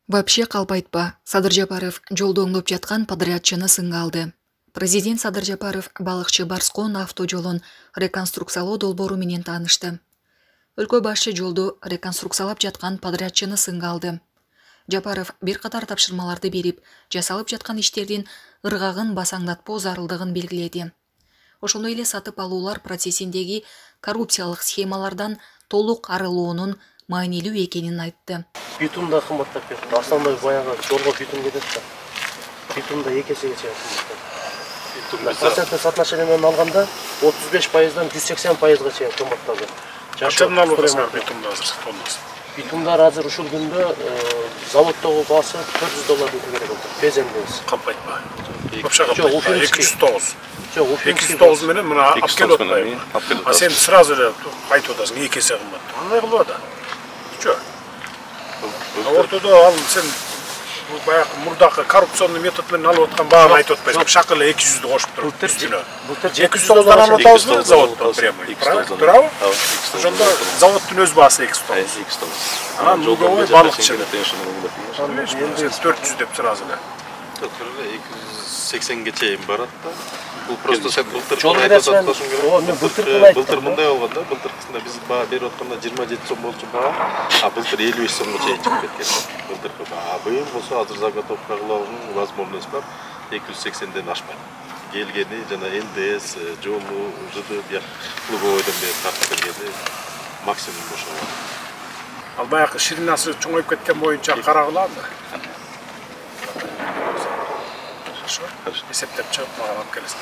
Вообще қалп айтпа. Садыр Жапаров жолды оңдоп жатқан подрядчыны сынга алды. Президент Садыр Жапаров балықчы Барскон автожолун реконструкциялоо долбоору менен таанышты. Өлкө башчы жолду реконструкциялап жаткан подрядчыны сынга алды. Жапаров бир катар тапшырмаларды берип, жасалып жаткан иштердин ыргагын басаңдатпоо зарылдыгын белгиледи. Ошондой эле сатып алуулар процессиндеги коррупциялык схемалардан толук арылуунун маанилүү экенин айтты. Битум да кымбаттап кетти. Основной баягы жолго битум кетет да. Битум да 2 эсеге чейин кымбаттады. Проценттик соотношение менен алганда 35%дан 180%га чейин кымбаттады. Качан алып атасыңар битумду азыр тоннасы? Битумдар азыр ушул күндө заводдогу баасы $400 керек болду. Безендебиз. Кампайтпа. Вообще 209. Жок, 209 менен мына алып келип атпайбы. А сен сразу эле айтып атасың 2 эсе кымбат. Андай кылып ата. Чо? Ортодо ал сен баягы мурдакы коррупционный метод менен алып аткан бааны айтып атпайсың. Шак эле 200ду кошуп туруп. 209 алып атабызбы заводдон прямо. Правильно? Туурабы? Ошондо заводдун өз баасы 209. А мулдовой балыкчы. 400 деп сразу эле. 280ге чейин барат да. Бул просто сен былтыр былтыр мындай болгон да. Былтыркысында биз баа берип атканда 27 сом болчу баа, а былтыр 55 сомго чейин чыгып кеткен. Былтыркы баа. Быйыл болсо азыр заготовка кылабыздын возможность бар. 280ден ашпайт. Келгени жана НДС, жолу, ЖД бияк клубовойдон бери тартып келгени максимум ошо. Ал баягы ширинасы чоңоюп кеткен боюнча карагыла. Хорошо. Есептеп чыгып мага алып келесиң.